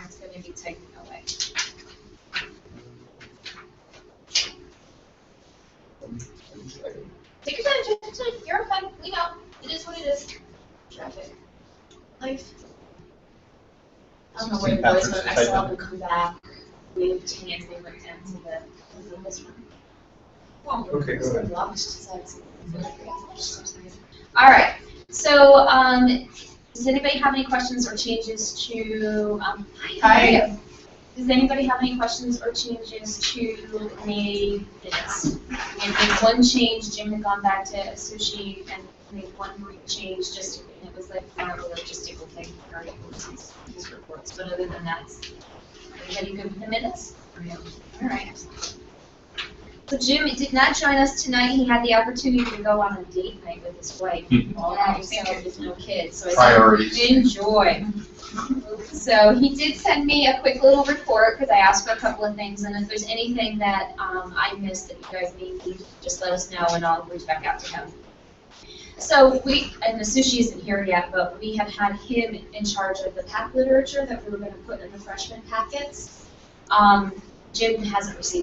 Lauren's going to be typing away. Take your time, take your time. You're okay. We know. It is what it is. Traffic. Life. I don't know where the boys went. I saw them come back. Waved hands. They went down to this one. Well, Okay, go ahead. All right. So, does anybody have any questions or changes to? Hi. Does anybody have any questions or changes to May minutes? I made one change. Jim had gone back to Sushi and made one brief change. Just it was like more of a logistical thing for his reports. But other than that, everybody good with the minutes? All right. So Jim did not join us tonight. He had the opportunity to go on a date night with his wife. All by himself with no kids. So I said, enjoy. So he did send me a quick little report because I asked for a couple of things, and if there's anything that I missed that you guys need, just let us know and I'll reach back out to him. So and the Sushi isn't here yet, but we have had him in charge of the PAC literature that we were going to put in the freshman packets. Jim hasn't received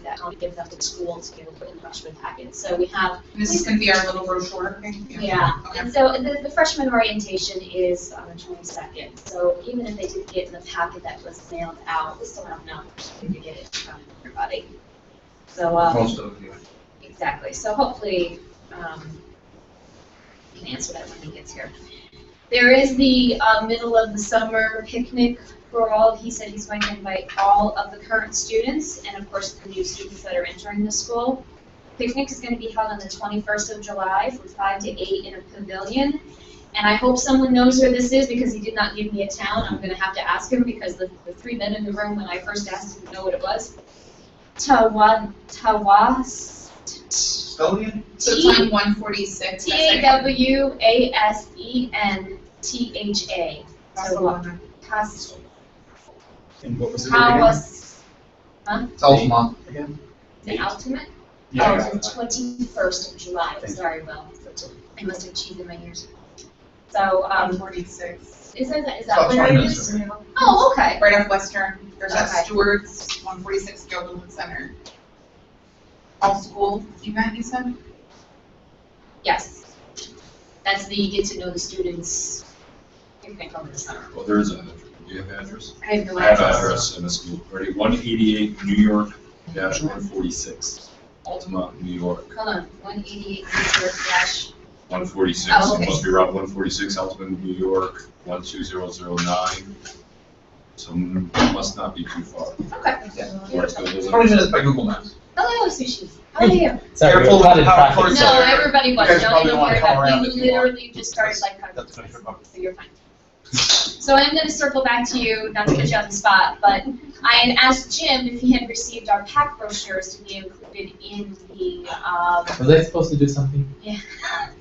that. I'll give that to school to be able to put in the freshman packet. So we have. And this is going to be our little brochure thing? Yeah. Okay. And so the freshman orientation is on the 22nd. So even if they did get in the packet that was mailed out, we still have enough to get it from everybody. So Most of you. exactly. So hopefully he can answer that when he gets here. There is the middle of the summer picnic for all. He said he's going to invite all of the current students and, of course, the new students that are entering the school. Picnic is going to be held on the 21st of July from 5 to 8 in a pavilion. And I hope someone knows where this is because he did not give me a town. I'm going to have to ask him because the three men in the room, when I first asked, didn't know what it was. Tawas. Spell it again? So it's on 146. TawasenTha. So, And what was it Tawas. Huh? Tell us month again. The ultimate? Yeah. Oh, the 21st of July. Sorry, Will. I must have cheated my ears. So, 146. is that About where 20 it minutes is? from here. Oh, okay. Right off Western. There's that Okay. Stewart's 146 Gilderland Center. All school event, you said? Yes. That's the get to know the students picnic over the summer. Well, there is a, do you have an address? I have no I have an idea. address in the school, ready, 188 New York dash 146, Altamont, New York, Hold on, 188 dash. 146. Oh, okay. It must be Route 146, Altamont, New York, 12009. So it must not be too far. Okay. Where it's gonna 20 live. minutes by Google Maps. Hello, Sushi. How are you? Sorry, Careful we're not in with how practice. towards No, there. everybody was. You guys Don't probably even wanna worry come about around it. if We you want. literally just started like 5 That's minutes good. ago, so you're fine. So I'm going to circle back to you, not to put you on the spot, but I had asked Jim if he had received our PAC brochures to be included in the, Was I supposed to do something?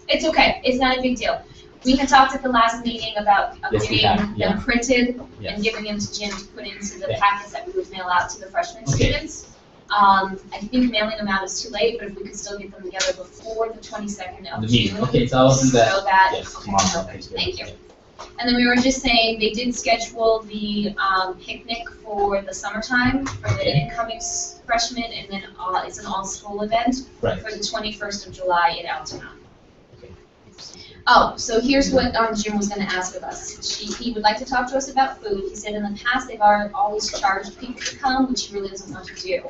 it's okay, it's not a big deal. We had talked at the last meeting about Yes, we getting have, yeah. them printed Yes. and giving them to Jim to put into the Yeah. packets that we would mail out to the freshman Okay. students. I think mailing them out is too late, but if we could still get them together before the 22nd of The June. meeting. Okay, so I'll do that. So that, Yes, okay, tomorrow. perfect, thank you. And then we were just saying, they did schedule the picnic for the summertime for the incoming freshmen, and then it's an all-school event Right. for the 21st of July in Altamont. Okay. Oh, so here's what Jim was going to ask of us. He would like to talk to us about food. He said in the past they've always charged people to come, which he really doesn't want to do.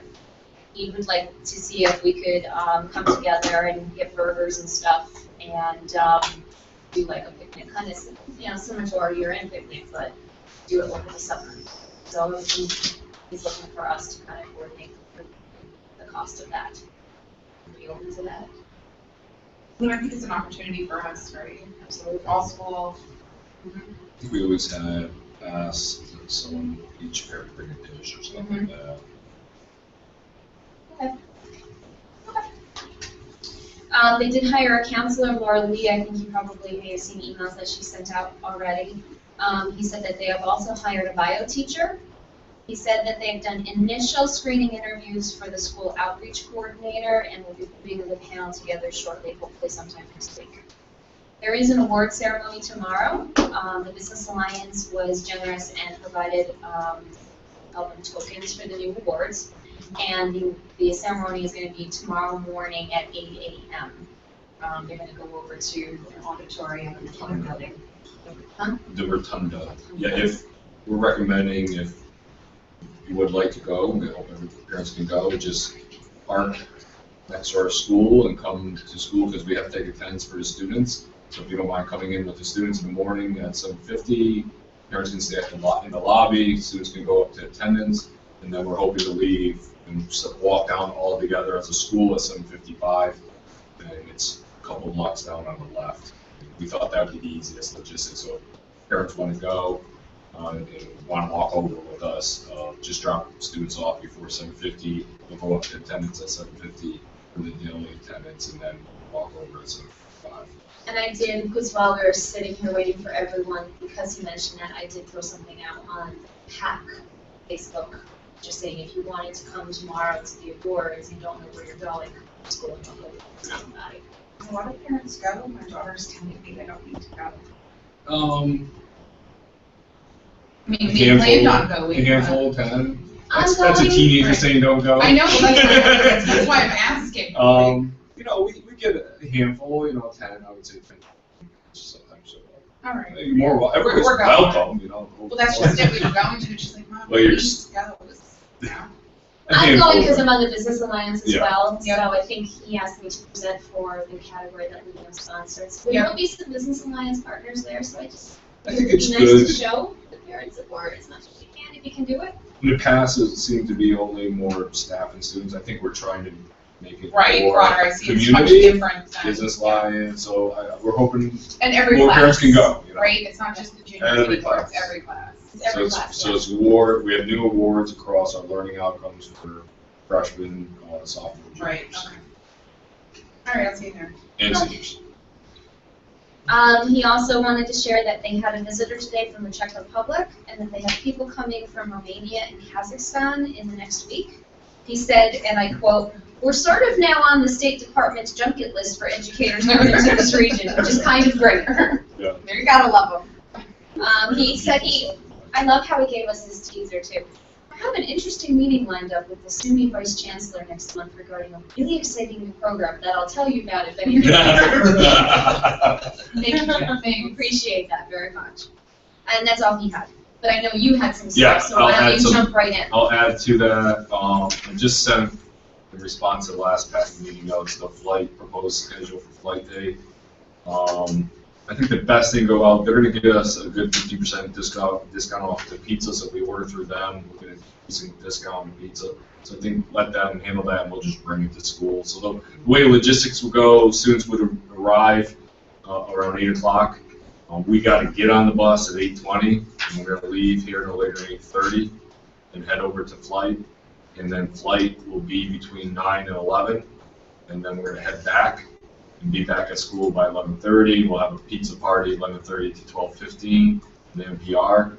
He would like to see if we could come together and get burgers and stuff and do like a picnic, kind of, similar to our year-end picnic, but do it over the summer. So he's looking for us to kind of coordinate the cost of that. Are you open to that? I think it's an opportunity for us, right? Absolutely. All school. I think we always had asked someone each pair to bring a dish or something like that. Okay. They did hire a counselor, Laura Lee. I think you probably may have seen emails that she sent out already. He said that they have also hired a bio teacher. He said that they've done initial screening interviews for the school outreach coordinator and will be putting the panel together shortly, hopefully sometime next week. There is an award ceremony tomorrow. The Business Alliance was generous and provided tokens for the new awards. And the ceremony is going to be tomorrow morning at 8 a.m. They're going to go over to an auditorium in the Kingdom building. The Rotunda. Yeah, if we're recommending, if you would like to go, we hope every parents can go, just park next to our school and come to school because we have to take attendance for the students. So if you don't mind coming in with the students in the morning at 7:50, parents can stay in the lobby, students can go up to attendance, and then we're hoping to leave and walk down all together as a school at 7:55, and it's a couple blocks down on the left. We thought that would be the easiest logistics, so if parents want to go and want to walk over with us, just drop students off before 7:50, we'll go up to attendance at 7:50 for the daily attendance, and then walk over at 7:55. And I did, because while we were sitting here waiting for everyone, because he mentioned that, I did throw something out on PAC Facebook, just saying if you wanted to come tomorrow to the awards and you don't know where you're going, just go and talk to somebody. A lot of parents go. My daughter's telling me they don't need to go. I mean, we planned on going. A handful, 10. I'm That's a going. teenager saying don't go. I know, that's why I'm asking. You know, we get a handful, 10, I would say 10. Sometimes so. All right. Everybody's We're going. welcome, Well, that's just it. We were going to. She's like, Mom, Well, we you're need s- to go. Yeah. I'm going because I'm on the Business Alliance as Yeah. well, Yeah. so I think he asked me to present for the category that we have sponsored. So there Yeah. will be some Business Alliance partners there, so I think it'd it's be nice good. to show the parents support as much as we can, if you can do it. In the past, it seemed to be only more staff and students. I think we're trying to make it Right, more broader. I see it's much community, different than. business alliance, so we're hoping And every more class. parents can go, Right, it's not just the junior Every anymore, it's class. every class. It's every So class, so it's award, we have new awards across our learning outcomes for freshmen, sophomore, juniors. Right, okay. All right, I'll see you there. And seniors. He also wanted to share that they had a visitor today from the Czech Republic, and that they have people coming from Romania and Kazakhstan in the next week. He said, and I quote, "We're sort of now on the State Department's junket list for educators moving to this region, which is kind of great." There you gotta love them. He said I love how he gave us this teaser too. I have an interesting meeting lined up with the SUNY Vice Chancellor next month regarding a really exciting new program that I'll tell you about if anything. Thank you, Jeff. I appreciate that very much. And that's all he had. But I know you had some Yeah, stuff, so I'll why don't add you some- jump right in? I'll add to that, I just sent in response to the last PAC meeting notes, the proposed schedule for flight day. I think the best thing go out, they're gonna give us a good 50% discount off the pizza, so if we order through them, we're gonna get some discount on pizza. So I think let them handle that and we'll just bring it to school. So the way logistics will go, students would arrive around 8 o'clock. We gotta get on the bus at 8:20, and we're gonna leave here no later than 8:30 and head over to flight. And then flight will be between 9 and 11, and then we're gonna head back and be back at school by 11:30. We'll have a pizza party 11:30 to 12:15 in the NPR,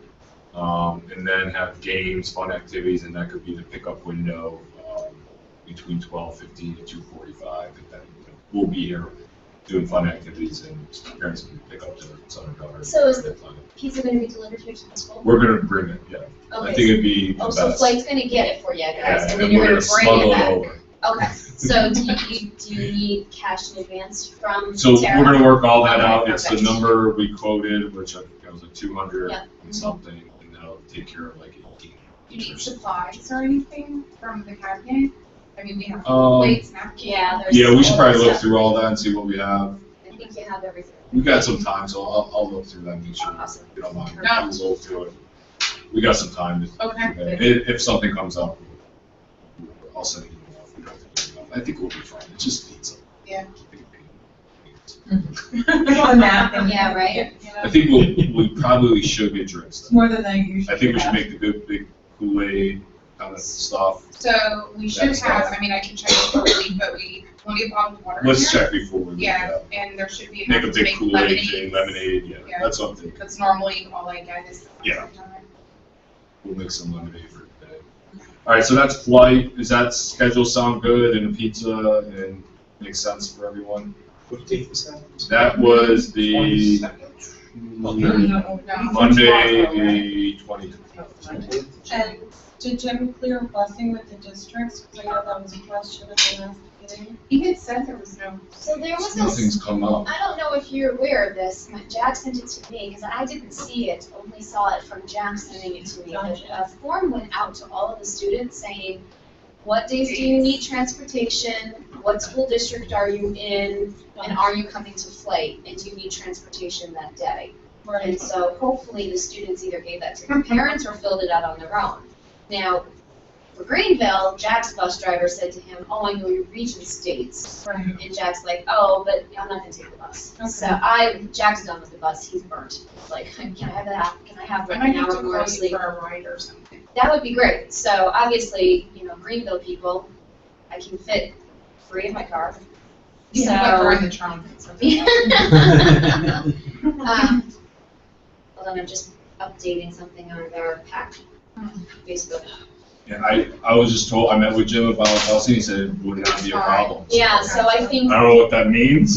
and then have games, fun activities, and that could be the pickup window between 12:15 to 2:45. And then we'll be here doing fun activities, and parents can pick up their son or daughter. So is at that time. Pizza gonna be delivered here to the school? We're gonna bring it, yeah. I Okay, think it'd be the Oh, best. so Flight's gonna get it for you guys, Yeah, and and then you're we're gonna bring smuggle it back? over. Okay, so do you need cash in advance from So Tara? we're gonna work all that Okay, out. It's the perfect. number we quoted, which I think was a 200 Yeah. and something, and that'll take care of like 18. You need supplies or anything from the cabinet? I mean, we have Um, plates, napkins. Yeah, there's. Yeah, we should probably look stuff. through all that and see what we have. I think you have everything. We've got some time, so I'll look through that and make sure, Awesome. you don't mind, No. we'll go through it. We got some time to, Okay. if something comes up, I'll send an email if we don't have to do it. I think we'll be fine, it's just pizza. Yeah. Yeah, right. I think we probably should get drinks then. More than I usually I think we should have. make the good big Kool-Aid kind of stuff. So we should That's have, fine. I mean, I can check before we leave, but we want to get bottled water in Let's here. check before we leave. Yeah, and there should be Make enough a to big make Kool-Aid thing, lemonade, yeah, Yeah. that's what I'm thinking. That's normally all I get is. Yeah. We'll make some lemonade for that. All right, so that's flight. Does that schedule sound good, and a pizza, and makes sense for everyone? What date was that? That was the 22nd. Monday, the 20th. And did Jim clear a blessing with the districts? Because I know that was a question at the last meeting. He had said there was no. So there was a, Nothing's come up. I don't know if you're aware of this, but Jack sent it to me, because I didn't see it, only saw it from Jack sending it to me. A form went out to all of the students saying, what days do you need transportation? What school district are you in? And are you coming to flight? And do you need transportation that day? And so hopefully the students either gave that to their parents or filled it out on their own. Now, for Greenville, Jack's bus driver said to him, oh, I know your region states. Right. And Jack's like, oh, but I'm not gonna take the bus. Okay. So Jack's done with the bus, he's burnt. Like, can I have that? Can I have I like might an have to hour more call of you sleep? for a ride or something. That would be great. So obviously, Greenville people, I can fit 3 in my car. You So- can put her in the trunk. So Hold on, I'm just updating something on their PAC Facebook. Yeah, I was just told, I met with Jim about busing, he said it would not be a problem. Yeah, so I think, I don't know what that means.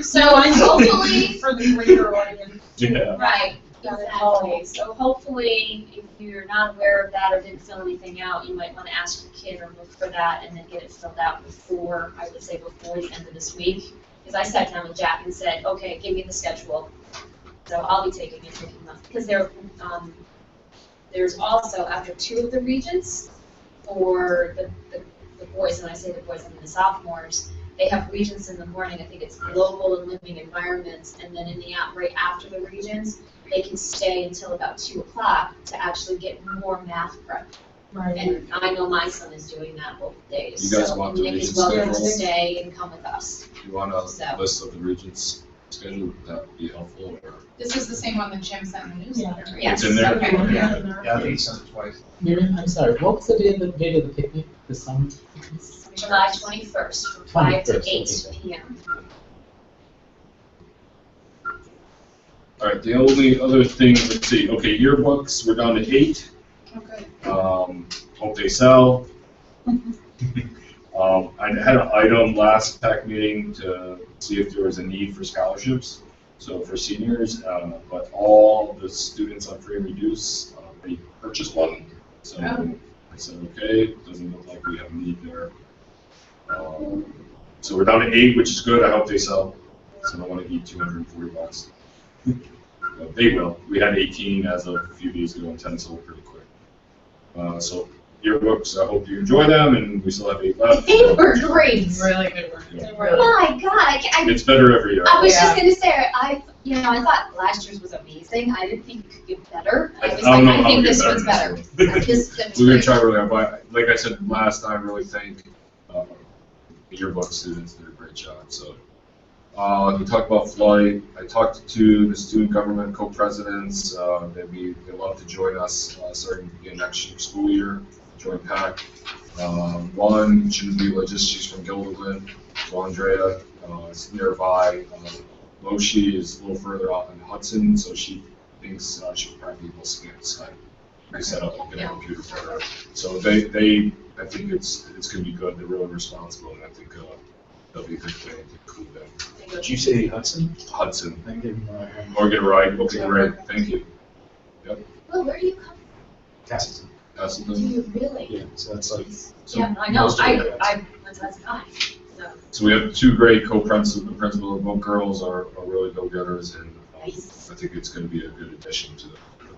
so hopefully, For the greater audience. Yeah. right, Got it. exactly. So hopefully, if you're not aware of that or didn't fill anything out, you might want to ask your kid or look for that and then get it filled out before, I would say before the end of this week. Because I sat down with Jack and said, okay, give me the schedule. So I'll be taking and picking them. Because there's also, after 2 of the regions, for the boys, and I say the boys, I mean the sophomores, they have regions in the morning, I think it's global and living environments, and then in the right after the regions, they can stay until about 2 o'clock to actually get more math prep. Right. And I know my son is doing that both days. You guys So want the Nick is regions welcome to schedule? stay and come with us. You want a So. list of the regions schedule, would that be helpful, or? This is the same one that Jim sent in the newsletter. Yes. It's in there? Okay. Yeah, I think he sent it twice. Miriam, I'm sorry, what was the date of the picnic, the summer? July 21st, from 5 to 21st, 8 p.m. All right, the only other thing, let's see, okay, yearbooks, we're down to 8. Okay. Hope they sell. I had an item last PAC meeting to see if there was a need for scholarships, so for seniors, but all the students on free and reduced, they purchased one. So I said, okay, doesn't look like we have a need there. So we're down to 8, which is good, I hope they sell, so I don't want to eat $240. They will. We had 18 as of a few days ago, and 10 sold pretty quick. So yearbooks, I hope you enjoy them, and we still have 8 left. They were great. Really good work. Yeah. My God, It's better every year. I was just gonna say, I thought last year's was amazing. I didn't think it could get better. I was don't know like, I how think to this get one's better. better. This We're gonna great. try really hard, but like I said last time, really thank the yearbook students, did a great job, so. We talked about flight. I talked to the student government co-presidents. They love to join us starting again next school year, join PAC. One shouldn't be legit, she's from Gilderland, so Andrea is nearby. Moshi is a little further out in Hudson, so she thinks she'll probably be able to Skype. They set up a computer for her. So I think it's gonna be good. They're really responsible, and I think that'll be a good thing to include them. Did you say Hudson? Hudson. I gave him a Or get a ride, okay, great, thank you. Well, where do you come Castleton. from? Do Castleton. you really? Yeah, so that's like. Yeah, I know. most of it. I went to that guy. So, So we have 2 great co-principals, the principal, both girls are really go-getters, and nice. I think it's gonna be a good addition to the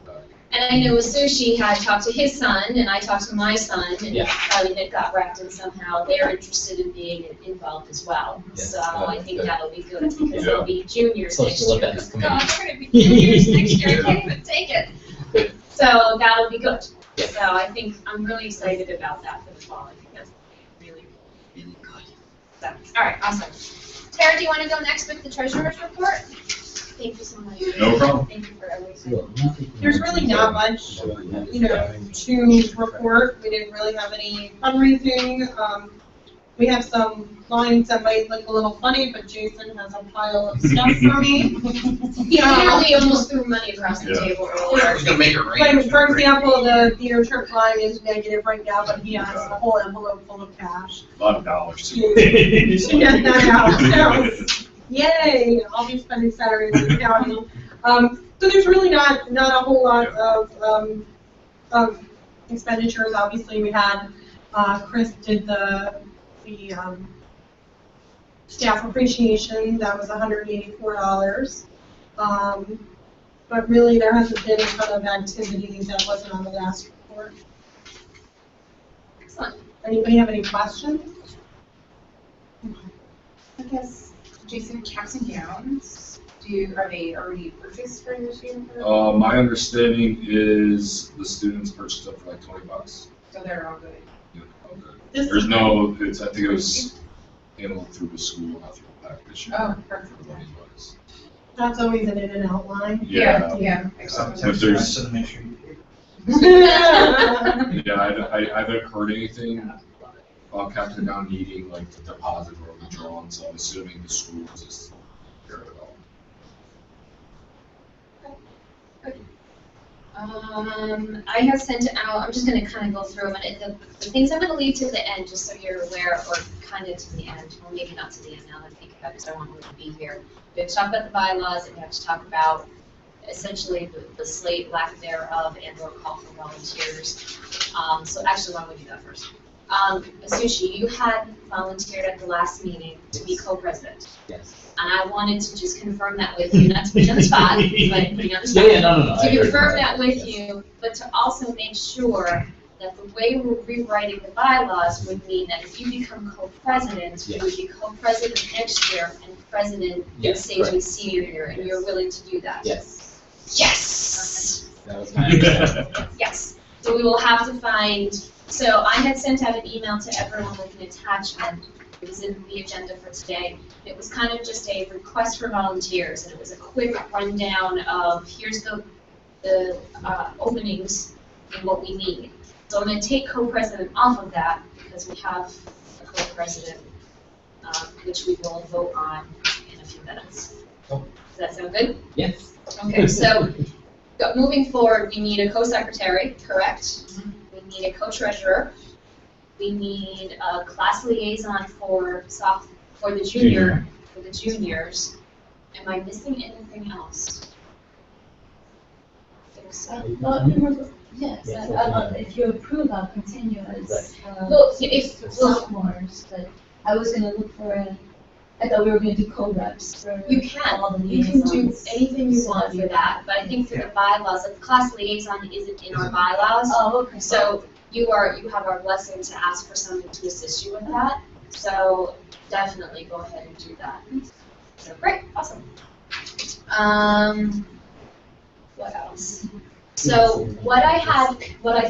PAC. And I know Sushi had talked to his son, and I talked to my son, and Yeah. probably Nick got wrapped in somehow. They're interested in being involved as well. Yes, So I think good. that'll be good, because Yeah. they'll be juniors Social next year. events committee. God, they're gonna be juniors next year, I can't even take it. Good. So that'll be good. Yeah. So I think, I'm really excited about that for the fall. I think that's really, really good. So, all right, awesome. Tara, do you want to go next with the treasurer's report? Thank you so much. No problem. Thank you for everything. Cool. Nothing. There's really not much, to report. We didn't really have any fundraising. We have some lines that might look a little funny, but Jason has a pile of stuff for me. He literally almost threw money across the Yeah. table earlier. He's gonna make it rain. Like, for example, the insurance line is negative right now, but he has a whole envelope full of cash. A lot of dollars. Get that out. Yay, I'll be spending Saturdays in the county. So there's really not a whole lot of expenditures. Obviously, we had, Chris did the staff appreciation, that was $184. But really, there hasn't been a ton of activity that wasn't on the last report. Excellent. Anybody have any questions? I guess, Jason, caps and gowns, are they already purchased for this year? My understanding is the students purchased them for like $20. So they're all good. Yeah, okay. This There's no, I think it was handled through the school, not through the PAC this year. Oh, perfect. For money-wise. That's always an in and out line. Yeah. Yeah. Sometimes there's- nice to make sure you pay. Yeah, I haven't heard anything about Captain Down needing like the deposit or withdrawn, so I'm assuming the school is just care of it all. I have sent out, I'm just gonna kind of go through them, and the things I'm gonna leave to the end, just so you're aware, or kind of to the end, well, maybe not to the end now that I think about it, because I want you to be here. We have to talk about the bylaws, and we have to talk about essentially the slate, lack thereof, and or call for volunteers. So actually, why don't we do that first? Asushi, you had volunteered at the last meeting to be co-president. Yes. And I wanted to just confirm that with you, not to put you on the spot, but put you on the Yeah, spot. yeah, no. I To heard confirm that. that with Yes. you, but to also make sure that the way we're rewriting the bylaws would mean that if you become co-president, you would be co-president next year and president in Yes, stage correct. senior year, and you're willing to do that? Yes. Yes! That was my understanding. Yes, so we will have to find, so I had sent out an email to everyone with an attachment. It was in the agenda for today. It was kind of just a request for volunteers, and it was a quick rundown of here's the openings and what we need. So I'm going to take co-president off of that because we have a co-president, which we will vote on in a few minutes. Oh. Does that sound good? Yes. Okay, so moving forward, we need a co-secretary, correct? We need a co-treasurer. We need a class liaison for the juniors. Am I missing anything else? I think so. Yes, Yes, if you approve, I'll continue as Well, if, sophomores, but I was gonna look for I thought we were gonna do co-reps for you can, all the you can do liaisons. anything you want for that, but I think for the bylaws, if the class liaison isn't in our bylaws, Oh, okay. so you have our blessing to ask for someone to assist you with that, so definitely go ahead and do that. So, great, awesome. What else? So what I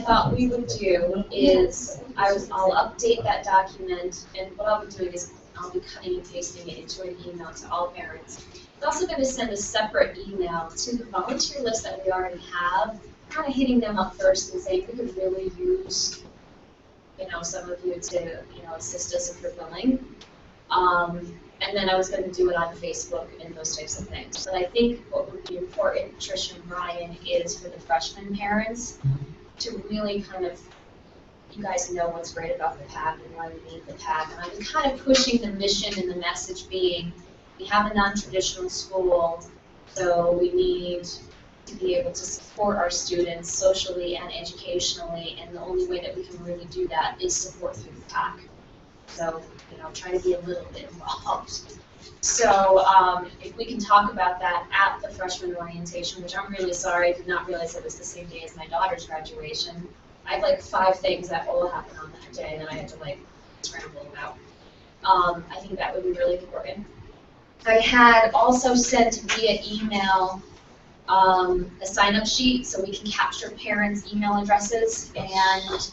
thought we would do is, I'll update that document, and what I'll be doing is, I'll be cutting and pasting it into an email to all parents. I'm also going to send a separate email to the volunteer list that we already have, kind of hitting them up first and saying, we could really use, some of you to, assist us if you're willing. And then I was going to do it on Facebook and those types of things. But I think what would be important, Tricia and Brian, is for the freshman parents to really kind of, you guys know what's great about the PAC and why we need the PAC. And I'm kind of pushing the mission and the message being, we have a non-traditional school, so we need to be able to support our students socially and educationally, and the only way that we can really do that is support through the PAC. So, try to be a little bit involved. So, if we can talk about that at the freshman orientation, which I'm really sorry, I did not realize it was the same day as my daughter's graduation. I have 5 things that will happen on that day that I had to scramble about. I think that would be really important. I had also sent via email a sign-up sheet so we can capture parents' email addresses and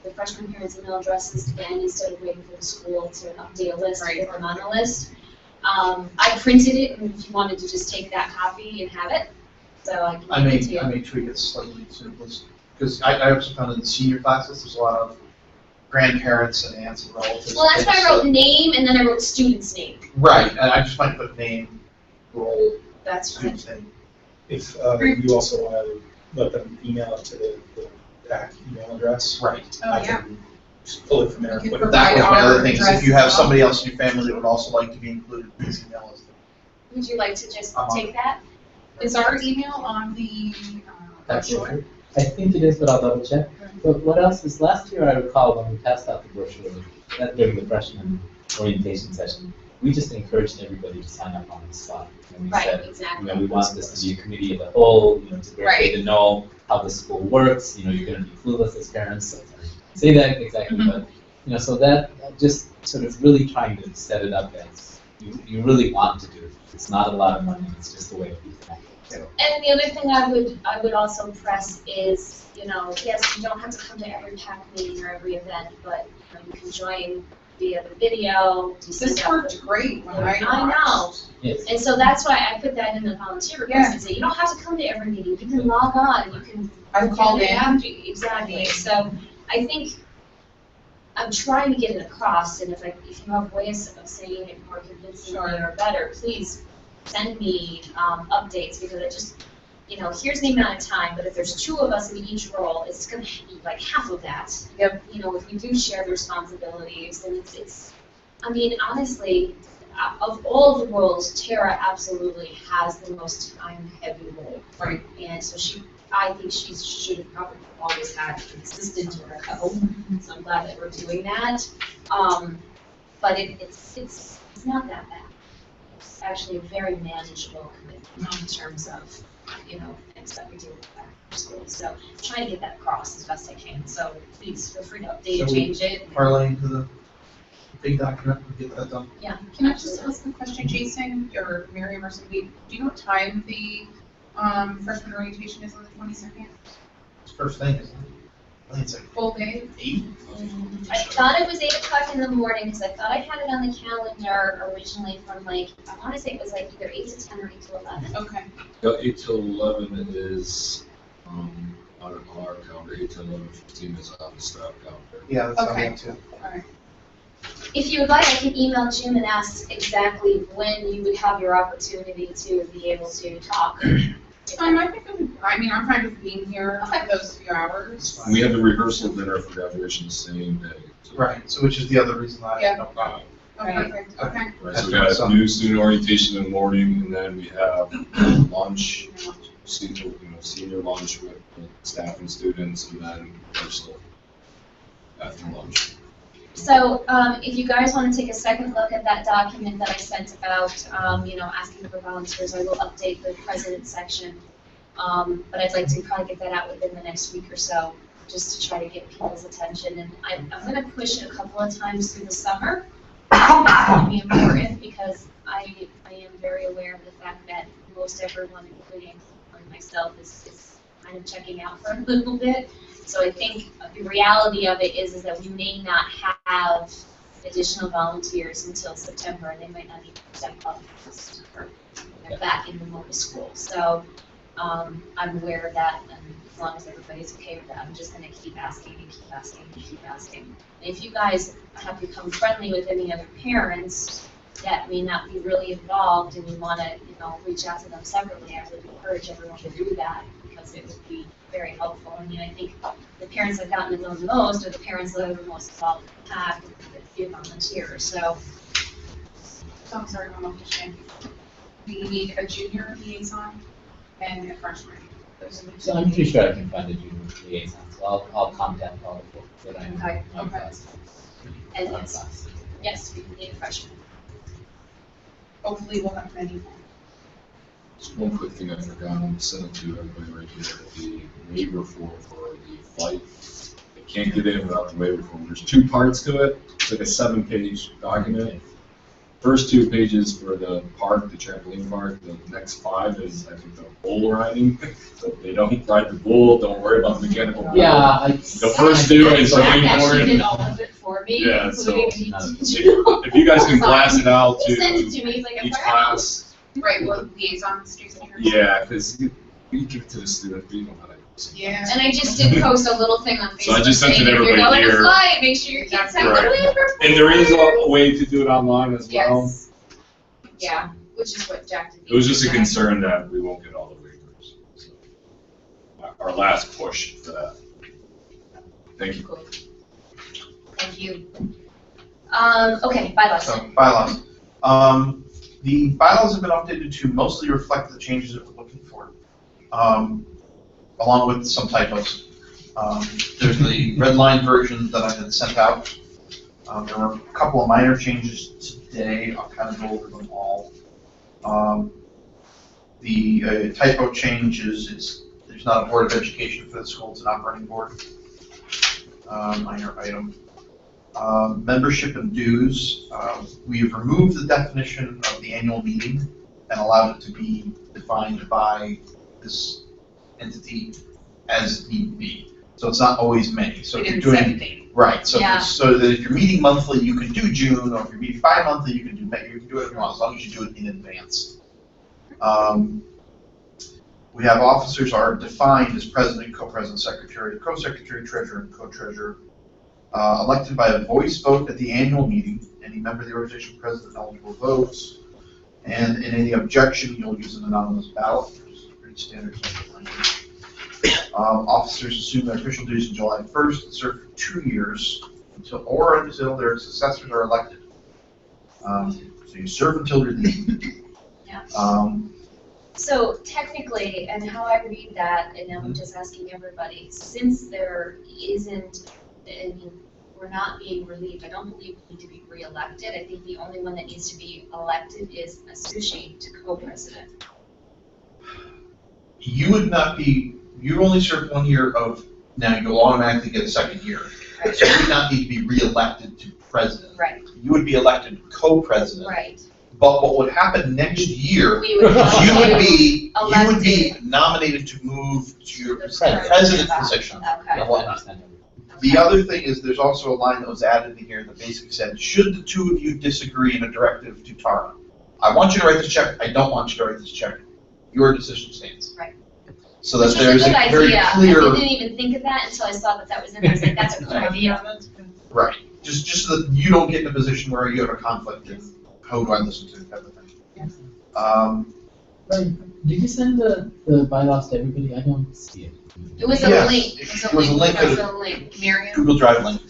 the freshman parents' email addresses again instead of waiting for the school to update a list or put them on the list. I printed it, and if you wanted to just take that copy and have it, so I can give it to you. I may tweak it slightly to simplicity, because I also found in the senior classes, there's a lot of grandparents and aunts and relatives. Well, that's why I wrote name and then I wrote student's name. Right, and I just might put name, role, That's fine. student's name. If you also want to let them email it to the PAC email address. Right. Oh, I yeah. can just pull it from there. You can put it- That was my Provide other our thing, is if address you have as well. somebody else in your family that would also like to be included, please email us. Would you like to just Uh-huh. take that? Is our email on the, Brochure. I think it is, but I'll double check. But what else is, last year I recall when we passed out the brochure, during the freshman orientation session, we just encouraged everybody to sign up on the spot. And we Right, said, exactly. we want this to be a committee of the whole, to get Right. to know how the school works, you're gonna be clueless as parents, so sorry, say that exactly, Mhm. but, so that, just sort of really trying to set it up as, you really want to do it. It's not a lot of money, it's just a way of being connected. So, And the other thing I would also press is, yes, you don't have to come to every PAC meeting or every event, but you can join via the video. this worked great when I I know. watched. yes. And so that's why I put that in the volunteer request and say, you don't have to come to every meeting, you can log on, you can. I've called in. Exactly, so I think I'm trying to get it across, and if you have ways of saying it more convincingly or better, please send me updates, because I just, here's the amount of time, but if there's 2 of us in each role, it's gonna be like half of that. Yep. If we do share the responsibilities, then it's, honestly, of all the roles, Tara absolutely has the most time-heavy role. Right. And so I think she should have probably always had consistent work. So I'm glad that we're doing that. But it's not that bad. It's actually a very manageable commitment in terms of, things that we do at school. So I'm trying to get that across as best I can. So please feel free to update and So we change it. Parlay into the big document and get that done. Yeah. Can I just ask a question, Jason, or Miriam or somebody? Do you know what time the freshman orientation is on the 22nd? It's first thing, isn't it? I think it's like Full day? 8. I thought it was 8 o'clock in the morning, because I thought I had it on the calendar originally from I want to say it was either 8 to 10 or 8 to 11. Okay. 8 till 11 is, on our calendar, 8 to 11:15 is on the staff calendar. Yeah, that's on Okay. that too. Alright. If you would like, I can email Jim and ask exactly when you would have your opportunity to be able to talk. I'm fine with being here for those few hours. We have the rehearsal dinner for graduation the same day. So- Right, so which is the other reason I Yeah. have no problem. Oh, perfect, okay. Right, so we got new student orientation in the morning, and then we have lunch, senior lunch with staff and students, and then rehearsal after lunch. So, if you guys want to take a second look at that document that I sent about, asking for volunteers, I will update the president section. But I'd like to probably get that out within the next week or so, just to try to get people's attention. And I'm going to push it a couple of times through the summer. It's going to be important, because I am very aware of the fact that most everyone, including myself, is kind of checking out for a little bit. So I think the reality of it is that we may not have additional volunteers until September, and they might not even step up or they're back in the mode of school. So I'm aware of that, and as long as everybody's okay with that, I'm just going to keep asking and keep asking and keep asking. And if you guys have become friendly with any other parents that may not be really involved, and you want to, reach out to them separately, I would encourage everyone to do that, because it would be very helpful. I think the parents that have gotten to know the most are the parents that are the most involved in the PAC, and the few volunteers. So, I'm sorry, I'm off to shame. We need a junior liaison and a freshman. Those are the So I'm pretty sure I can find a junior liaison, so I'll contact all of them that I know. Okay, in my okay. class. and In my yes, class. yes, we need a freshman. Hopefully we'll have many. Just one quick thing I forgot, I'm sending to everybody right here, the waiver form for the flight. I can't get in without the waiver form. There's 2 parts to it. It's like a 7-page document. First 2 pages for the park, the trampoline park. The next 5 is, I think, the bull riding. So if they don't ride the bull, don't worry about the mechanical bull. Yeah, The first 2 is Jack really actually did important. all of it for me. Yeah, so including the if you guys can blast it out He sent it to to me, he's like, each "I'm class. Right, well, liaisons, Jason, here. Yeah, because you give it to the student, but you know how to Yeah. And I just did post a little thing on Facebook So I just sent saying, it to if you're everybody going to here. fly, make sure your kids have Right. the waiver. And there is a way to do it online as well. Yes. Yeah, which is what Jack did. It was just a concern that we won't get all the waivers. So, our last push for that. Thank you. Cool. Thank you. Okay, bylaws. So, bylaws. The bylaws have been updated to mostly reflect the changes that we're looking for, along with some typos. There's the red line version that I had sent out. There were a couple of minor changes today. I'll kind of go over them all. The typo change is there's not a Board of Education for the school, it's an operating board. Minor item. Membership and dues, we have removed the definition of the annual meeting and allowed it to be defined by this entity as need be. So it's not always May. So We if you're didn't set a doing, date. right, so, Yeah. so that if you're meeting monthly, you can do June, or if you're meeting bi-monthly, you can do May, you can do it if you want, as long as you do it in advance. We have officers are defined as president, co-president, secretary, co-secretary, treasurer, and co-treasurer. Elected by a voice vote at the annual meeting. Any member of the organization present and eligible votes. And in any objection, you'll use an anonymous ballot, which is pretty standard language. Officers assume their official duties on July 1st and serve for 2 years until their successors are elected. So you serve until you're leaving. Yeah. So So technically, and how I read that, and I'm just asking everybody, since there isn't, I mean, we're not being relieved, I don't believe we need to be re-elected. I think the only one that needs to be elected is associate to co-president. you would not be, you only serve 1 year of, now you'll automatically get a second year. So you would not need to be re-elected to president. Right, You would be elected co-president. right. But what would happen next year, We would you would be Elected. nominated to move to your The president position. Okay. Yeah, I understand. The other thing is, there's also a line that was added in here that basically said, should the two of you disagree in a directive to Tara, I want you to write this check, I don't want you to write this check. Your decision stands. Right. So that Which is a there's a good very idea. clear, I didn't even think of that until I saw that that was in there. I was like, that's a good idea. right, just so that you don't get in a position where you have a conflict of who do I listen to, type of thing. Did you send the bylaws to everybody? I don't see it. It was a Yes, link. it was a link It was to a link. Miriam, Google Drive link.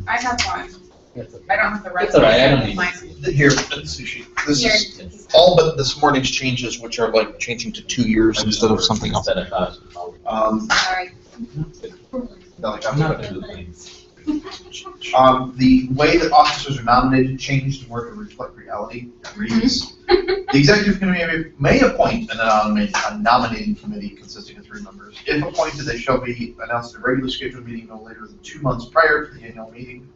I have one. That's okay. I don't have the rest. It's all right, I don't of need mine. to see it. Here, this is Here. all but this morning's changes, which are like changing to 2 years instead of something else. Instead of, Sorry. I'm not gonna do things. The way that officers are nominated changed more to reflect reality. It reads, the executive committee may appoint a nominating committee consisting of 3 members. If appointed, they shall be announced at a regularly scheduled meeting no later than 2 months prior to the annual meeting.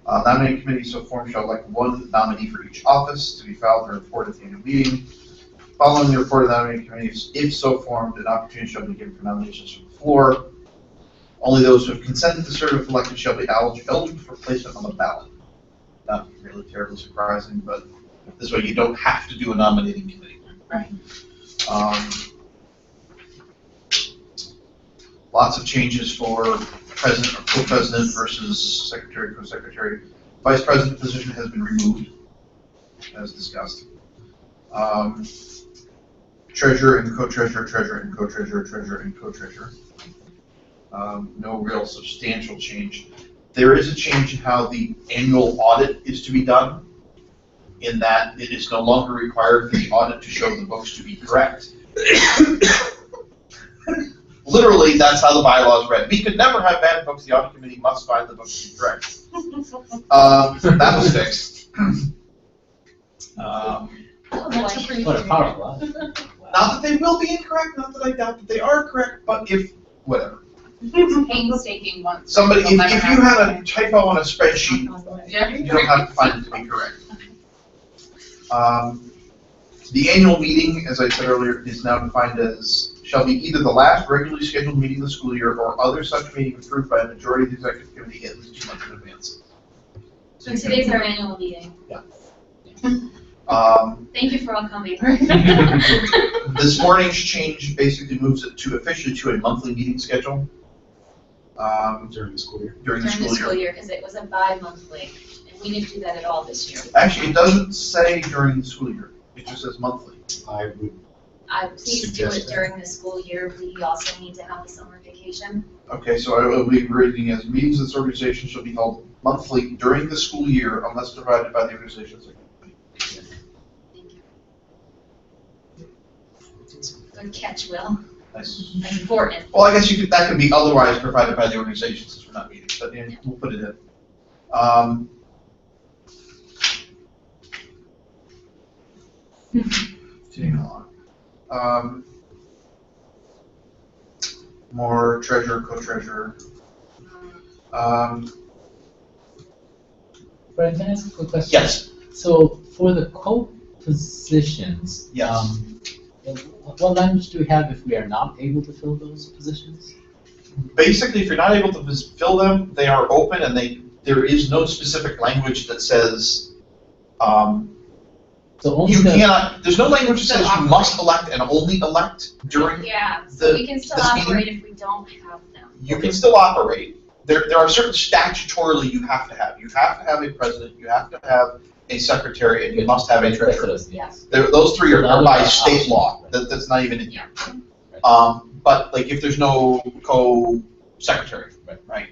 Nominating committee so formed shall elect 1 nominee for each office to be filed and reported at the annual meeting. Following the report of the nominating committee, if so formed, an opportunity shall be given for nominations from the floor. Only those who have consented to serve if elected shall be eligible for placement on the ballot. Not really terribly surprising, but this way you don't have to do a nominating committee. Right. Lots of changes for president or co-president versus secretary, co-secretary. Vice president position has been removed, as discussed. Treasurer and co-treasurer, treasurer and co-treasurer, treasurer and co-treasurer. No real substantial change. There is a change in how the annual audit is to be done, in that it is no longer required for the audit to show the books to be correct. Literally, that's how the bylaws read. We could never have bad books, the audit committee must find the books to be correct. That was fixed. Oh, boy. What a powerful lot. Not that they will be incorrect, not that I doubt that they are correct, but if, whatever. Painstaking one. Somebody, if They'll never you have had a typo on a spreadsheet, Yeah. you don't have to find it to be correct. The annual meeting, as I said earlier, is now defined as, shall be either the last regularly scheduled meeting of the school year or other such meeting approved by a majority of the executive committee at least 2 months in advance. So today's our annual meeting. Um, Thank you for all coming. This morning's change basically moves it to officially to a monthly meeting schedule. During the school year. During the school year. because it was a bi-monthly, and we didn't do that at all this year. Actually, it doesn't say during the school year, it just says monthly. I would, Please do it Suggest that. during the school year, we also need to have the summer vacation. Okay, so I will be reading as meetings of this organization shall be held monthly during the school year unless provided by the organization's secretary. Thank you. Good catch, Will. Nice. Important. Well, I guess that could be otherwise provided by the organization since we're not meeting, but yeah, we'll put it in. Continuing on. More treasurer, co-treasurer. Brian, can I ask a quick question? Yes. So for the co-positions, Yes. What language do we have if we are not able to fill those positions? Basically, if you're not able to fill them, they are open and there is no specific language that says, So only you the, cannot, there's no language that says you must elect and only elect during, Yeah, so we can still this meeting? operate if we don't have them. you can still operate. There are certain statutorily you have to have. You have to have a president, you have to have a secretary, and you must have a that's what I treasurer. was thinking. Yes. Those three are by Other state options, law, right. that's not even in here. Yeah. But like if there's no co-secretary, Right.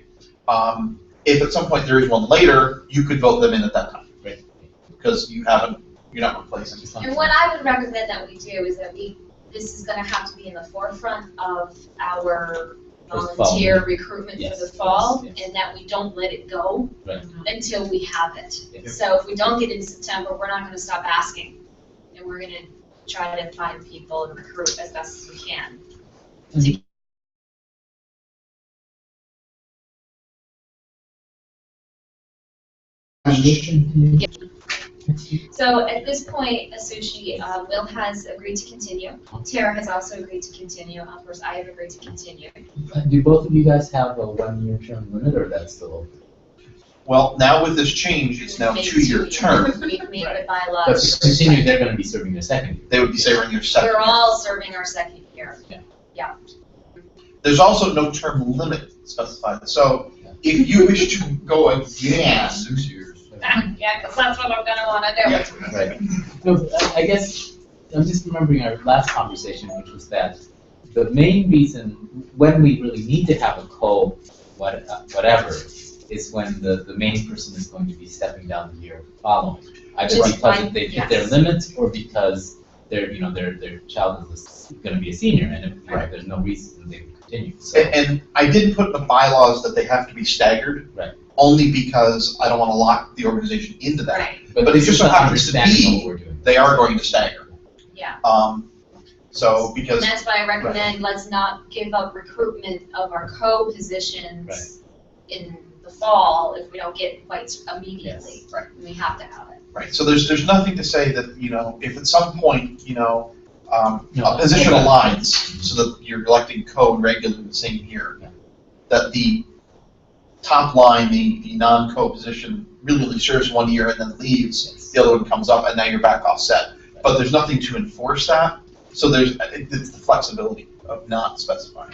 if at some point there is one later, you could vote them in at that time. Right. Because you're not replacing. And what I would recommend that we do is that this is gonna have to be in the forefront of our For the volunteer fall. recruitment for Yes, the fall, yes. and that we don't let it go Right. until we have it. Yes. So if we don't get it in September, we're not gonna stop asking, and we're gonna try to find people and recruit as best as we can. So at this point, Asushi, Will has agreed to continue. Tara has also agreed to continue. Of course, I have agreed to continue. Do both of you guys have a 1-year term limit, or that's still open? Well, now with this change, it's now Made 2-year 2 term. years. We've made the But bylaws. to continue, they're going to be serving their second year. They would be serving your second. We're all serving our second year. There's also no term limit specified. So if you wish to go again, 6 years. Yeah, because that's what I'm gonna wanna do. Yeah. Right. No, I guess, I'm just remembering our last conversation, which was that the main reason, when we really need to have a whatever, is when the main person is going to be stepping down the year following. Either Just because like- they've hit their yes. limits, or because their child is gonna be a senior, and if, Right. there's no reason they would continue, so. and I didn't put in the bylaws that they have to be staggered. Right. Only because I don't want to lock the organization into that. Right, But it this just is so not happens to understanding be, what we're doing. they are going to stagger. yeah. So And because, that's why I recommend, let's not give up recruitment of our co-positions in the fall if we don't get bites immediately. Yes. Right. We have to have it. right, so there's nothing to say that, if at some point, No, a position aligns so that you're electing co and regular the same year, Yeah. that the top line, the non-co position really serves 1 year and then leaves, Yes. the other one comes up and now you're back offset. But there's nothing to enforce that, so it's the flexibility of not specifying.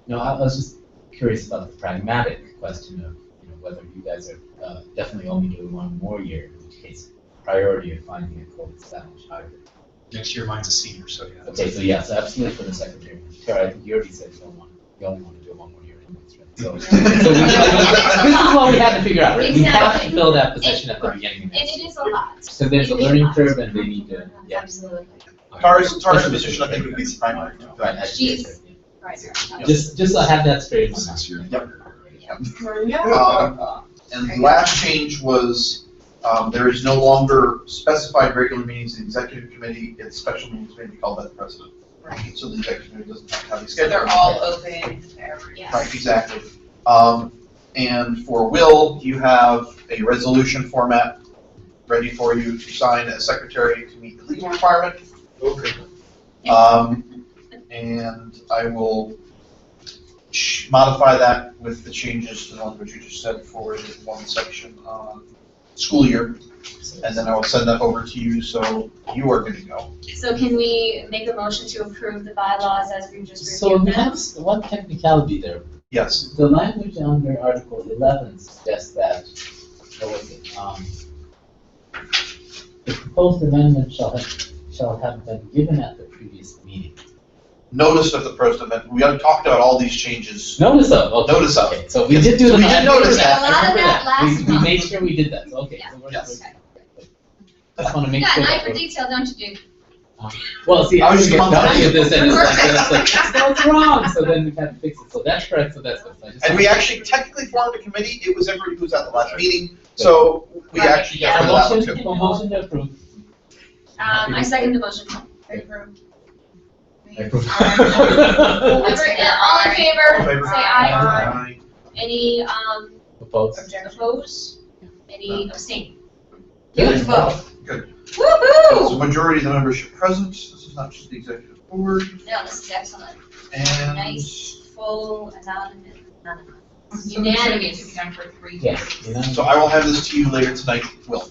No, I was just curious about the pragmatic question of, whether you guys are definitely only doing 1 more year, in which case priority of finding a co-established higher. next year mine's a senior, so yeah. Okay, so yes, absolutely for the secretary. Tara, I think you already said you only want to do 1 more year anyways, right? So this is what we had to figure out, right? We have to Exactly. fill that position at the beginning of And next it year. is a lot. So there's a It is learning lot. curve and they need to, yeah. Absolutely. Tara's position, I think, would be the primary. Right, I see. Jeez. Right. Just I have that straight in my 6 mind. years. And the last change was, there is no longer specified regular meetings of the executive committee, it's special meetings may be called by the president. Right. So the executive committee doesn't have to have a So schedule. they're all open to everyone. Yes. Right, exactly. And for Will, you have a resolution format ready for you to sign as secretary to meet the legal requirement. Okay. And I will modify that with the changes to the language you just said forward in one section on school year, and then I will send that over to you, so you are good to go. So can we make a motion to approve the bylaws as we've just So reviewed we them? have one technicality there. Yes, The language under Article 11 suggests that, what was it? The proposed amendment shall have been given at the previous meeting. notice of the proposed amendment, we already talked about all these changes. Notice of, okay. Notice of. Okay, so we did do So we that. did notice that. I A lot of remember that last We month. made sure we did that, so, okay. Yeah. So we're- Yes. Okay. Just want to make Yeah, sure. an eye that for we're- detail, don't you, Duke? Well, see, I I was was just getting wondering. done with this, and it's like, no, it's wrong, so then we had to fix it, so that's correct, so that's good. So I just And we wanted- actually technically formed a committee, it was everybody who was at the last meeting, so we Right, actually yeah. got rid of that one Motion, too. a motion to approve. I second the motion. I approve. I approve. All in favor, All in favor? say aye. Aye. Any, Opposed? Objection. opposed? Any abstain? Beautiful. Good. So it's a Woo-hoo! majority of the membership present, this is not just the executive board, No, this is excellent. and. Nice, full, anonymous, So unanimous. it should be done for 3 years. Yes, unanimous. So I will have this to you later tonight, Will.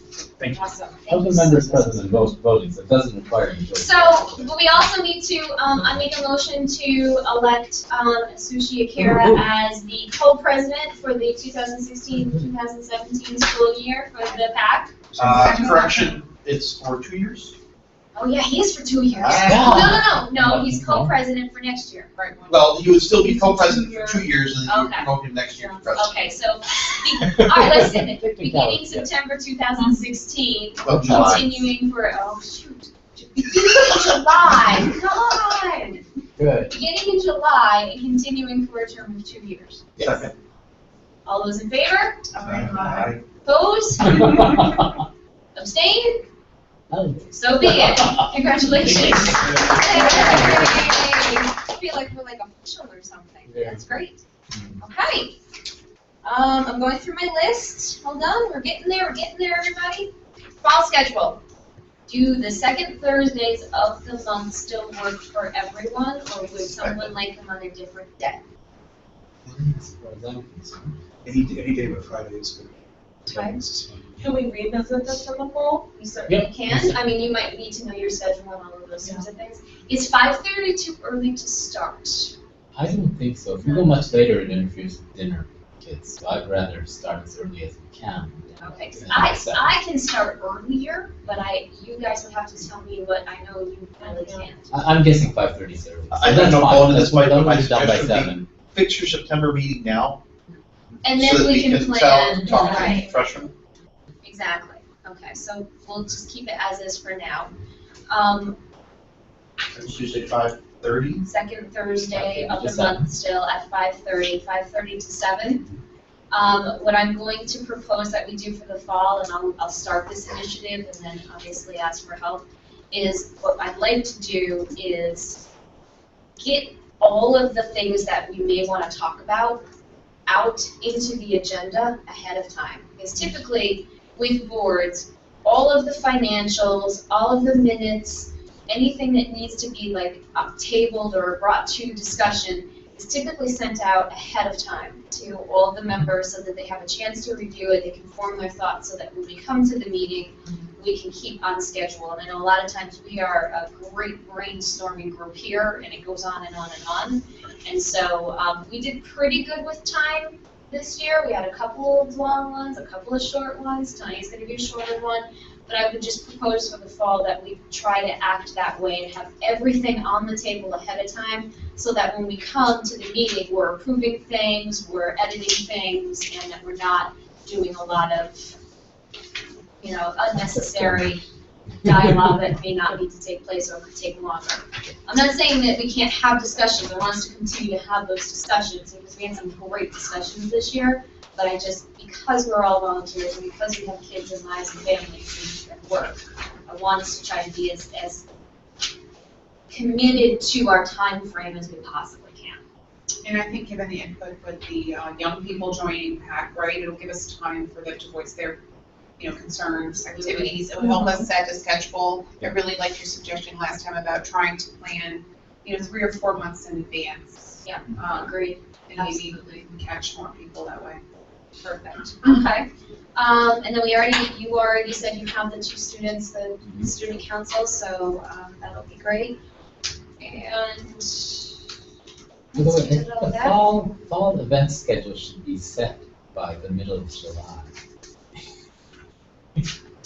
Awesome. I was a member of president voting, so it doesn't require a majority. So, but we also need to, I make a motion to elect, Sushi Akira as the co-president for the 2016-2017 school year for the PAC. Correction, it's for 2 years? Oh, yeah, he is for 2 years. Ah. No, he's co-president for next year. Right. Well, you would still be co-president for 2 years, and then you would Okay. promote him next year to president. Okay, so, all right, listen, beginning September 2016, Well, July. continuing for, oh, shoot. Beginning in July, come on. Good. Beginning in July and continuing for a term of 2 years. Second. All those in favor? Aye. Opposed? Abstain? Oh, So be it. Congratulations. Yay. I feel like we're like official or something. Yeah. That's great. Okay. I'm going through my list. Hold on, we're getting there, everybody. Fall schedule. Do the second Thursdays of the month still work for everyone, or would someone like them on a different day? as far as I'm concerned. Any day but Friday is good. Okay. This is fine. Can we revisit this in the fall? You certainly Yep. can. I mean, you might need to know your schedule and all of those sorts of things. Is 5:30 too early to start? I don't think so. If you go much later, it interferes with dinner, kids. So I'd rather start as early as we can. Okay, 'cause Yeah, I can start earlier, but you guys would have to tell me what I know you really can't. I'm guessing 5:30 is early. I don't know, Paul, this might be my That's done by suggestion would be- 7. Fix your September meeting now, And so then that we can tell, plan, talk to right, freshmen. exactly. Okay, so we'll just keep it as is for now. Tuesday, 5:30. Second Thursday of the Just 7. month still at 5:30 to 7. What I'm going to propose that we do for the fall, and I'll start this initiative and then obviously ask for help, is what I'd like to do is get all of the things that we may want to talk about out into the agenda ahead of time. Because typically with boards, all of the financials, all of the minutes, anything that needs to be like tabled or brought to discussion is typically sent out ahead of time to all the members so that they have a chance to review it, they can form their thoughts so that when we come to the meeting, we can keep on schedule. And I know a lot of times we are a great brainstorming group here, and it goes on and on and on. And so we did pretty good with time this year. We had a couple of long ones, a couple of short ones. Tonight's going to be a shorter one. But I would just propose for the fall that we try to act that way and have everything on the table ahead of time so that when we come to the meeting, we're approving things, we're editing things, and that we're not doing a lot of, unnecessary dialogue that may not need to take place or could take longer. I'm not saying that we can't have discussions. I want us to continue to have those discussions because we had some great discussions this year. But because we're all volunteers and because we have kids and lives and families and work, I want us to try to be as committed to our time frame as we possibly can. And I think given the input with the young people joining PAC, right, it'll give us time for them to voice their, concerns, activities. It will help us set a schedule. I really liked your suggestion last time about trying to plan, 3 or 4 months in advance. Yeah, agreed. And maybe we can catch more people that way. Perfect, okay. And then you already said you have the 2 students, the student council, so, that'll be great. And. By the way, I think Did all the that. fall event schedule should be set by the middle of July.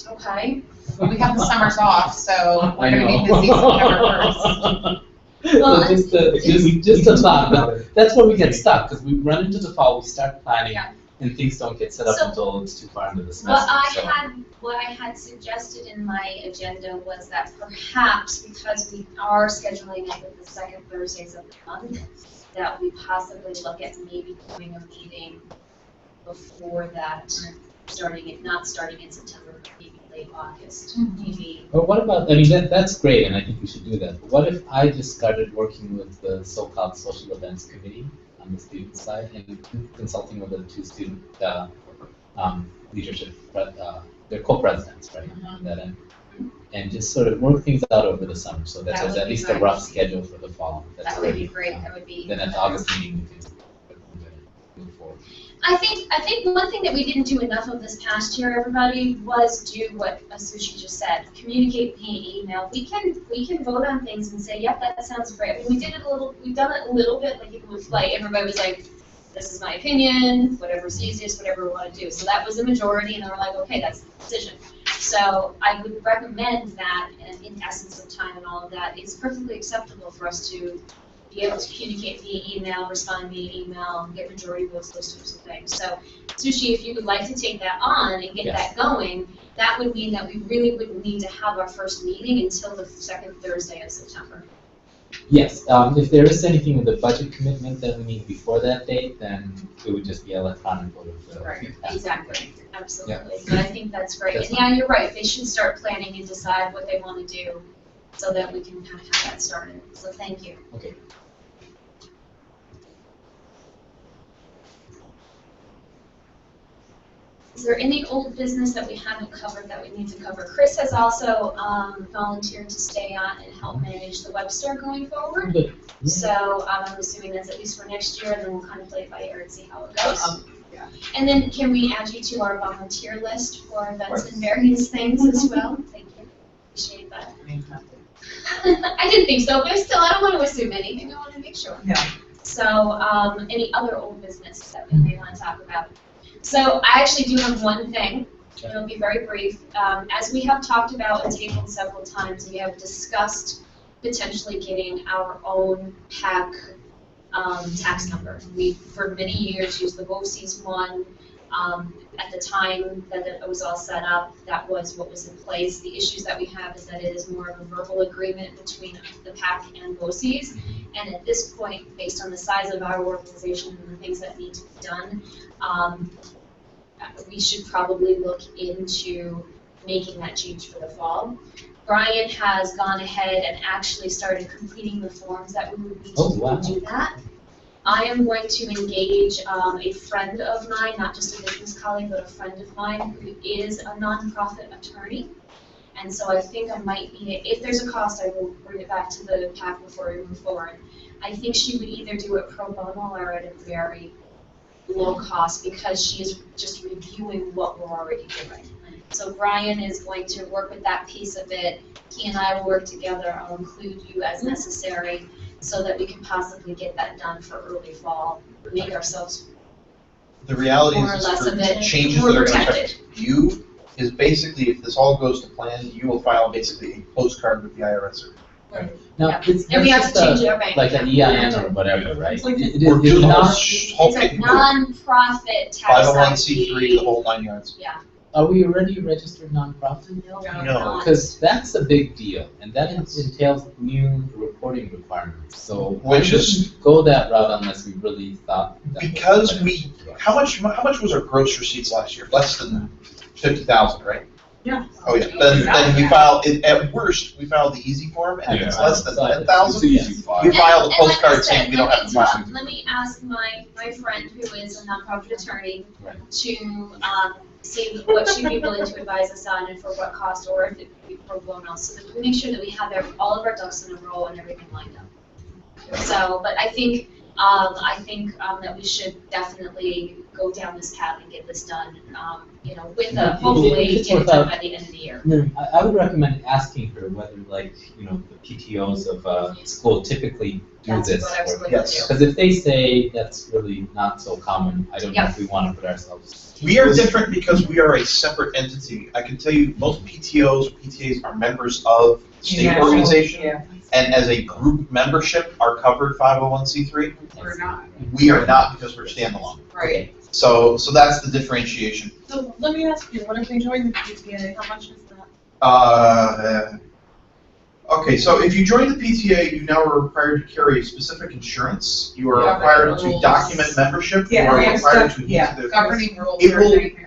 Okay, We have the summers off, so we're I gonna be know. busy September 1st. Well, Just a thought, but that's where we get stuck, because we run into the fall, we start planning, Yeah. and things don't get set up So- until it's too far into the what semester, so. what I had suggested in my agenda was that perhaps, because we are scheduling it with the second Thursdays of the month, that we possibly look at maybe doing a meeting before that, not starting in September, but maybe late August, maybe. But what about, I mean, that's great, and I think we should do that, but what if I just started working with the so-called social events committee on the student side, and consulting with the 2 student, leadership, they're co-presidents, right, on that end? And just sort of work things out over the summer, so that That there's would at be least a great. rough schedule for the fall. That's That would be already, great, that would be. Then at the August meeting, we can move forward. I think one thing that we didn't do enough of this past year, everybody, was do what Sushi just said, communicate via email. We can vote on things and say, yep, that sounds great. I mean, we've done it a little bit, like even with flight, everybody was like, this is my opinion, whatever's easiest, whatever we want to do. So that was the majority, and they were like, okay, that's the decision. So I would recommend that, and in essence of time and all of that, it's perfectly acceptable for us to be able to communicate via email, respond via email, get majority votes, those sorts of things. So, Sushi, if you would like to take that on and get that going, that would mean that we really wouldn't need to have our first meeting until the second Thursday of September. Yes, if there is anything with the budget commitment that we need before that date, then it would just be electronic vote of the. Right, exactly, absolutely. Yeah. But I think that's great. That's And yeah, you're right, they should start planning and decide what they want to do so that we can kind of have that started. So thank you. Okay. Is there any old business that we haven't covered that we need to cover? Chris has also volunteered to stay on and help manage the Webster going forward. Good. So I'm assuming that's at least for next year, and then we'll kind of play it by ear and see how it goes. Yeah. And then can we add you to our volunteer list for events and various things as well? Thank you, appreciate that. I didn't think so, but I don't want to assume anything, I want to make sure. Yeah. So, any other old business that we may want to talk about? So I actually do have one thing, it'll be very brief. As we have talked about and tabled several times, we have discussed potentially getting our own PAC tax number. We, for many years, used the BOCES one. At the time that it was all set up, that was what was in place. The issues that we have is that it is more of a verbal agreement between the PAC and BOCES. And at this point, based on the size of our organization and the things that need to be done, we should probably look into making that change for the fall. Brian has gone ahead and actually started completing the forms that we would need to do that. I am going to engage a friend of mine, not just a business colleague, but a friend of mine who is a nonprofit attorney. And so I think I might be, if there's a cost, I will bring it back to the PAC before we move forward. I think she would either do it pro bono or at a very low cost because she is just reviewing what we're already doing. So Brian is going to work with that piece of it. He and I will work together. I'll include you as necessary so that we can possibly get that done for early fall, make ourselves The reality more or is, less for of it changes more that are going to protected. affect you, is basically, if this all goes to plan, you will file basically a postcard with the IRS. Now, Yeah. it's And we have just to change our bank like an account. EIN or whatever, right? It's like It- We're it- doing it's the not- whole It's a thing, non-profit tax 501c3, the whole 9 yards. Yeah. Are we already a registered nonprofit? No, No. we're No. not. Because that's a big deal, and that entails new reporting requirements. So Which I is- wouldn't go that route unless we really thought. that was Because beneficial to us. How much was our gross receipts last year? Less than 50,000, right? Yeah. Oh, yeah, then we filed, at worst, we filed the easy form, and if it's Yeah. less than So it's 10,000, It's easy file. we filed a And like I postcard saying said, we don't have to file. Let me ask my friend who is a nonprofit attorney Right. to see what she'd be willing to advise us on and for what cost, or if it could be pro bono, so that we make sure that we have all of our ducks in a row and everything lined up. So, but I think I think that we should definitely go down this path and get this done, with a, hopefully, get it done by the end of the year. No, I would recommend asking her whether, like, the PTOs of school typically do That's this. what I was going Yes. to do. Because if they say that's really not so common, I don't know if we want to put ourselves. We are different because we are a separate entity. I can tell you, most PTOs, PTAs are members of state Yeah. organization, Yeah. and as a group membership are covered 501c3. We're not, We are not because we're standalone. right? So that's the differentiation. So let me ask you, what if they join the PTA, how much is that? Okay, so if you join the PTA, you now are required to carry specific insurance. You are Yeah, required to rules. document membership. You Yeah, are yeah, required stuff, to yeah. use the. Governing rules It are will, nightmare.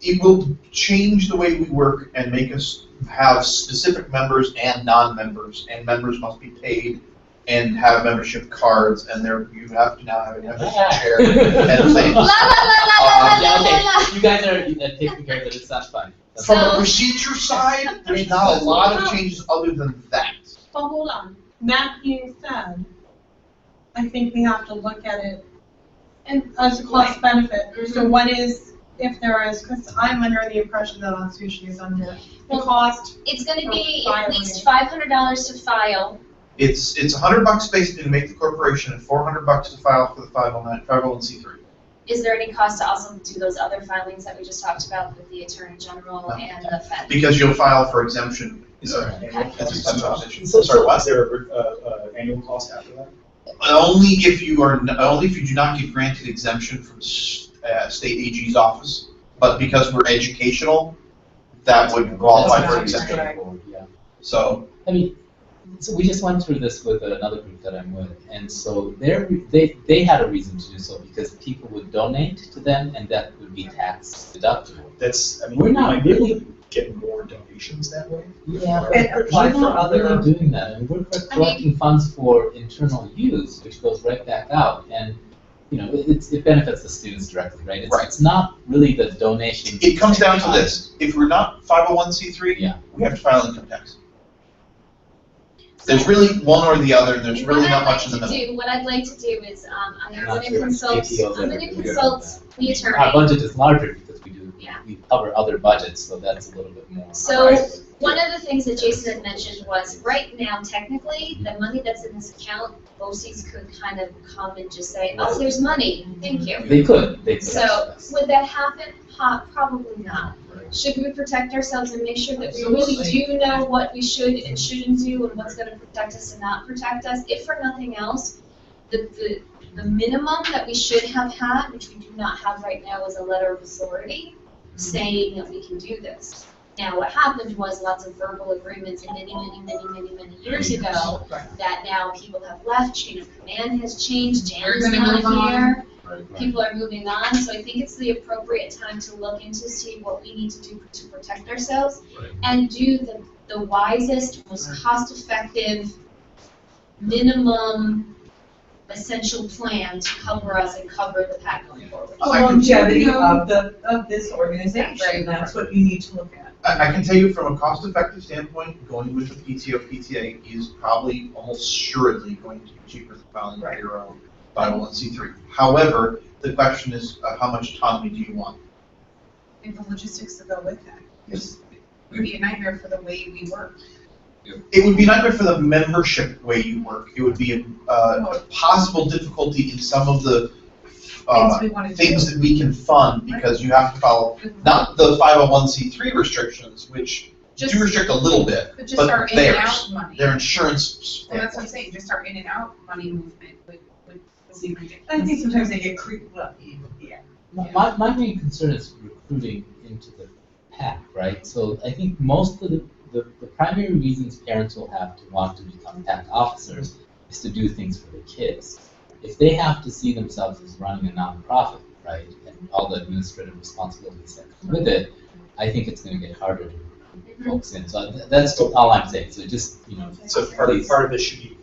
it will change the way we work and make us have specific members and non-members, and members must be paid and have membership cards, and you have to now have a membership chair and things. La la la la la la Yeah, la la la. okay, you guys are taking care of it, it's not fine. That's From fine. a procedure side, there's not a lot of changes other than that. But hold on, that being said, I think we have to look at it as a cost benefit. So what is, if there is, because I'm under the impression that Constitution is under the cost. It's gonna be For at least $500 to file. It's $100 basically to make the corporation and $400 to file for the 501c3. Is there any cost to also do those other filings that we just talked about with the Attorney General No. and the Fed? Because you'll file for exemption. Is there an annual Okay. cost? That's a position. So- Sorry, what? Is there an annual cost after that? Only if you do not get granted exemption from state AG's office, but because we're educational, that would qualify for That's exemption. right. Yeah. So, I mean, so we just went through this with another group that I'm with, and so they had a reason to do so because people would donate to them, and that would be tax deductible. We're We not might be able really- to get more donations that way. Yeah, And but apply we're for not other- really doing that, and we're collecting funds for internal use, which goes right back out, and it benefits the students directly, right? Right. It's not really the donation. it comes down to this. If we're not 501c3, Yeah. we have to file income tax. There's really one or the other, there's really not much in the middle. What I'd like to do is, I'm Not gonna sure consult, ATOs I'm ever gonna do consult the Our attorney. budget is larger because Yeah. we cover other budgets, so that's a little bit more. So, one of the things that Jason had mentioned was, right now, technically, the money that's in this account, BOCES could kind of come and just say, oh, there's money, thank you. They could. So, yes. would that happen? Probably not. Should we protect ourselves and make sure that we really do know what we should and shouldn't do and what's gonna protect us and not protect us? If for nothing else, the minimum that we should have had, which we do not have right now, is a letter of authority saying that we can do this. Now, what happened was lots of verbal agreements many years ago that now people have left, chain of command has changed, Jan We're is gonna not move on. here. Right. People are moving on, so I think it's the appropriate time to look into see what we need to do to protect ourselves Right. and do the wisest, most cost-effective, minimum essential plan to cover us and cover the PAC going forward. Oh, The I can- longevity of this organization, Right. that's what you need to look at. I can tell you from a cost-effective standpoint, going with the PTO, PTA is probably almost assuredly going to be cheaper than filing for your own 501c3. However, the question is, how much autonomy do you want? And the logistics that go with that. Yes. It would be a nightmare for the way we work. It would be a nightmare for the membership way you work. It would be a possible difficulty in some of the Things we want to do. things that we can fund because you have to follow, not the 501c3 restrictions, which Just, do restrict a little bit, but just but our in and theirs, out money. their insurance Well, that's what I'm standpoint. saying, just our in and out money movement would be ridiculous. I think sometimes they get creeped up, yeah. My main concern is recruiting into the PAC, right? So I think most of the primary reasons parents will have to want to become PAC officers is to do things for the kids. If they have to see themselves as running a nonprofit, right, and all the administrative responsibilities that come with it, I think it's going to get harder to recruit folks in. So that's all I'm saying. So just, So please. part of this should be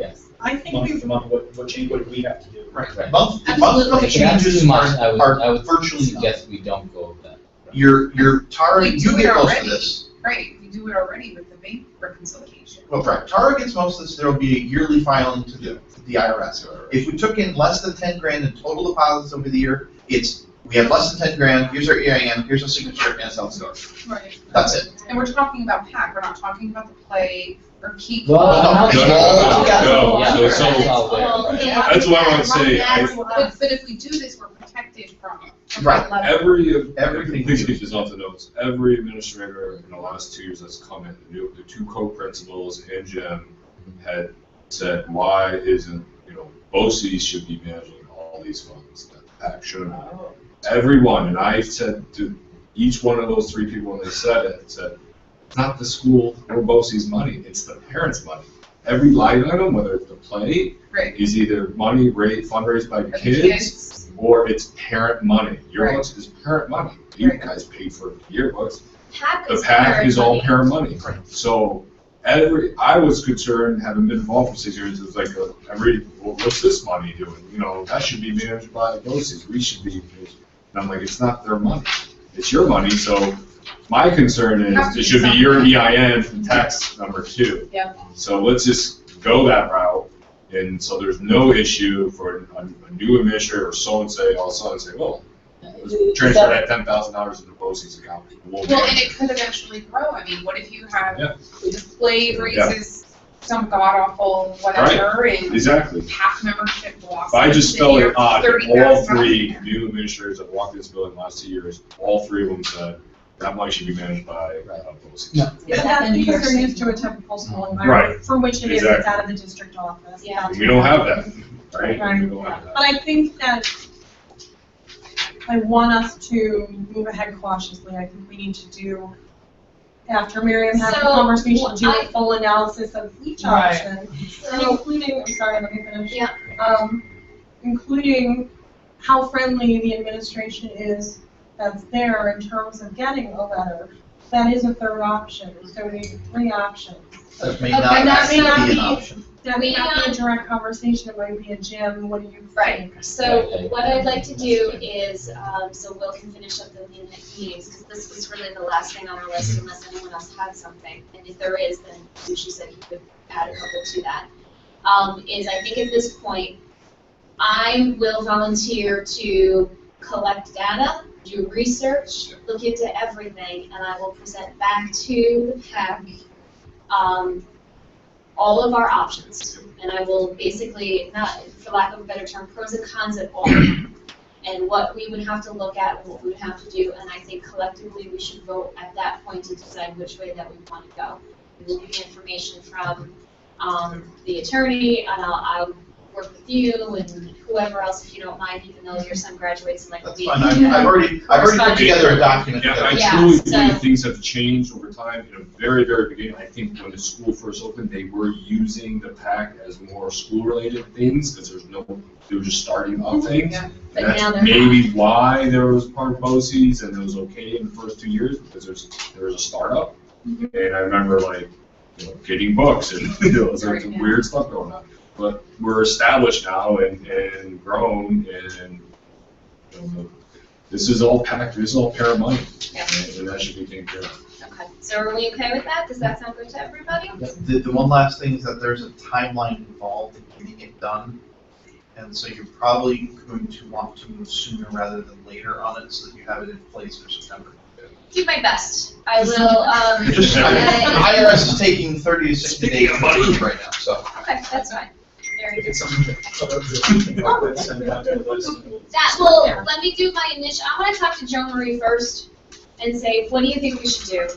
Yes. I think month we, to month, what change, what do we have to do? Right. Right. Monthly Absolutely. If that's changes too much, I are would virtually none. suggest we don't go with that. You're We targeting, do you it get close to already. this. Right, we do it already with the accountability, reconciliation. Well, correct. Tara gets most of this, there will be a yearly filing to the IRS. If we took in less than 10 grand in total deposits over the year, we have less than 10 grand, here's our EIN, here's our signature, and it's out the door. Right. That's it. And we're talking about PAC, we're not talking about the play or keep. Well, No, no, no, no, yeah, so- that's so- all there. Well, yeah. That's what I want to say. But if we do this, we're protected from. Right. Everything Everything. is off the notes. Every administrator in the last 2 years that's come in, the 2 co-principals and Jim had said, why isn't, BOCES should be managing all these funds, that PAC shouldn't. Everyone, and I said to each one of those 3 people when they said it, it's not the school or BOCES money, it's the parents' money. Every line item, whether it's the play, Right. is either money fundraised by the kids, or it's parent money. Yearbooks is parent money. You guys pay for yearbooks. The PAC is all parent money. So I was concerned, having been involved for 6 years, it was like, what's this money doing? That should be managed by BOCES. We should be, and I'm like, it's not their money. It's your money. So my concern is it should be your EIN and tax number too. Yeah. So let's just go that route. And so there's no issue for a new administrator or so and say, all of a sudden say, well, let's transfer that $10,000 into BOCES account. Well, and it could eventually grow. I mean, what if you have the play raises some god awful whatever, and Exactly. PAC membership blossoms. I just felt it odd that all 30,000. 3 new administrators that walked this building the last 2 years, all 3 of them said that money should be managed by BOCES. No. But that's because they're used to a typical school environment, for which it is, it's out of the district office. Yeah. That's We don't what- have that, right? Right. We don't have that. But I think that I want us to move ahead cautiously. I think we need to do, after Miriam has the So, conversation, do I- a full analysis of each Right. option. And So, including, I'm sorry, let me finish. Yeah. Including how friendly the administration is that's there in terms of getting a letter. That is a third option, so we need 3 options. That may Okay, not that may not be an be- option. That may not be a direct conversation, it might be a Jim, what do you think? right, so what I'd like to do is, so Will can finish up the meetings, because this was really the last thing on our list unless anyone else had something. And if there is, then Sushi said he could add a couple to that. Is I think at this point, I will volunteer to collect data, do research, look into everything, and I will present back to the PAC all of our options. And I will basically, not, for lack of a better term, pros and cons of all. And what we would have to look at, and what we would have to do, and I think collectively we should vote at that point to decide which way that we want to go. We will get information from the attorney, and I'll work with you and whoever else, if you don't mind, even though your son graduates in like a That's week. fine. I've already put together a document. Yeah, I Yeah, truly so- believe things have changed over time. In the very, very beginning, I think when the school first opened, they were using the PAC as more school-related things, because they were just starting up things. Yeah. And But now that's they're maybe why there was part of BOCES and it was okay in the first 2 years, because there was a startup. Mhm. And I remember getting books and, there's some weird stuff going on. But we're established now and grown, and this is all PAC, this is all parent money, Yeah. and that should be taken care of. Okay, so are we okay with that? Does that sound good to everybody? The one last thing is that there's a timeline involved in getting it done. And so you're probably going to want to move sooner rather than later on it, so that you have it in place for September. Do my best. I will, Just, the IRS is taking 30 to 60 days to approve right now, so. okay, that's fine. Very good. Get some of your thinking about this and have a list. That will, let me do my initial, I want to talk to Joan Marie first and say, what do you think we should do?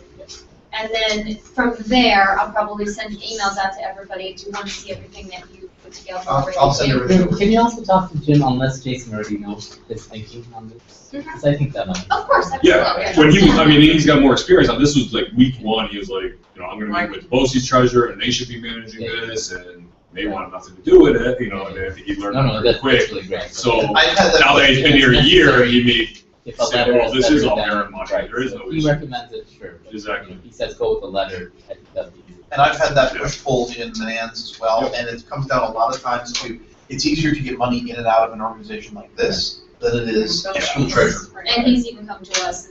And then from there, I'll probably send emails out to everybody. Do you want to see everything that you put together already? I'll send everything. Can you also talk to Jim unless Jason already knows his thinking on this? Because I think that might. Of course, absolutely. Yeah, when he's got more experience on this. Was like week 1, he was like, I'm gonna meet with BOCES treasurer, and they should be managing this, and they want nothing to do with it, and I think he learned No, pretty that's quick. really great. So I've had that. now that he's been here a year, he may If a say, letter well, this is better all than- parent money, right, there is so no He issue. recommends it, sure. but Exactly. He says go with the letter, I think that'd be. And I've had that push-pull in Manans as well, and it comes down a lot of times to, it's easier to get money in and out of an organization like this than it is a school treasurer. And he's even come to us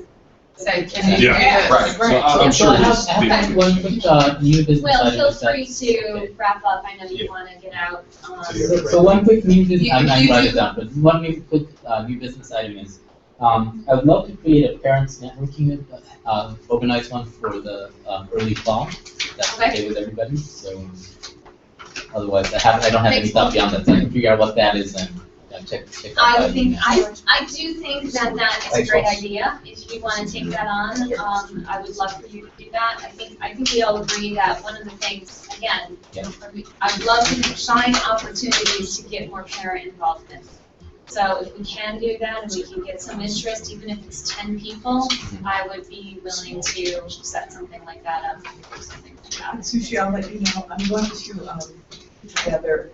and Yeah, right. So I'm So sure I have, there's I have people. one quick, new business Will, item. feel is that- free to wrap up, I know you wanna get out. So one quick new business, You- I'm not you write do- it down, but one quick, new business item is, I would love to create a parents networking, organize one for the, early fall. If that's Okay. okay with everybody, so, otherwise, I don't have any Thanks, thought beyond that, so I can figure out what that is and, check out I that email. I do think that that is a great idea, if you wanna take that on, I would love for you to do that. I think we all agree that one of the things, again, Yeah. I'd love to find opportunities to get more parent involvement. So if we can do that and we can get some interest, even if it's 10 people, I would be willing to set something like that up, or something like that. Sushi, I'll let you know, I'm going to, put together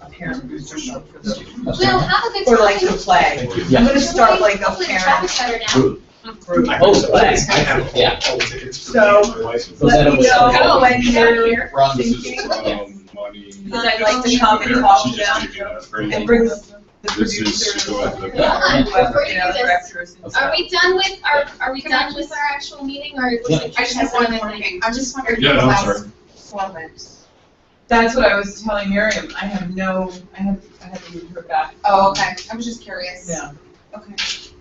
a parent booster show for the, Well, have a good for like time. the play. Yeah. I'm gonna start like a Hopefully the parent traffic's better now. Group. group. I Oh, have right. I have Yeah. all the tickets for So- me and my wife. So Let that'll me work. know when you're Ron, this is thinking, money. because I'd like to come and talk She to just them gave you that great and bring the This is producers to go and after the. Yeah. whoever, you know, This- directors and Okay. stuff. Are we done with our actual meeting, or? was Yeah. it I just have one more thing, I'm just wondering Yeah, no, I'm about sorry. Sloven's. That's what I was telling Miriam, I have to move her back. Oh, okay, I was just curious. Yeah. Okay. So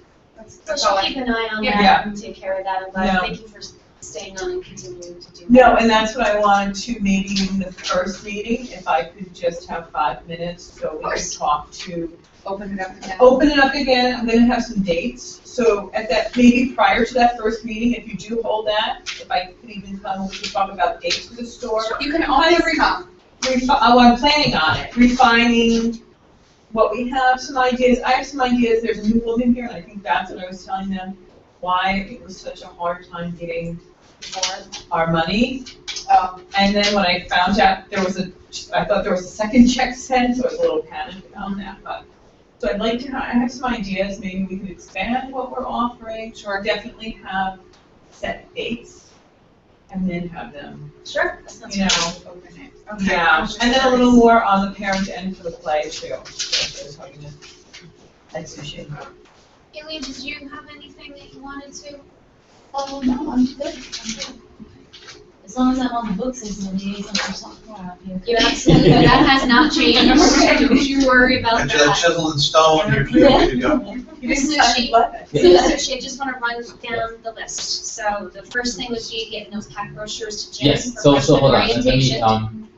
That's she'll all I. keep an eye on Yeah. that and take care of that, but Yeah. thank you for staying on and continuing to do that. No, and that's what I wanted to, maybe in the first meeting, if I could just have 5 minutes, so we could course. talk to, Open it up again. open it up again, I'm gonna have some dates. So at that, maybe prior to that first meeting, if you do hold that, if I could even come, we could talk about dates for the store. You can always come. I'm planning on it, refining what we have, some ideas, I have some ideas, there's a new woman here, and I think that's what I was telling them, why it was such a hard time getting our money. And then when I found out I thought there was a second check sent, so I was a little panicked about that, but. So I'd like to, I have some ideas, maybe we could expand what we're offering, sure, definitely have set dates, and then have them, Sure, that sounds you good. know, Open it. Okay. yeah, and then a little more on the parent end for the play too. That's a shame. Aileen, did you have anything that you wanted to? Oh, no, I'm good. As long as I'm on the books as the liaison for software out here. You absolutely, that has not changed, don't you worry about Got you that that. chisel and stone, you're good to go. So Sushi, I just want to run down the list. So the first thing would be getting those PAC brochures to Jim Yes, for so freshman hold on, let me, orientation.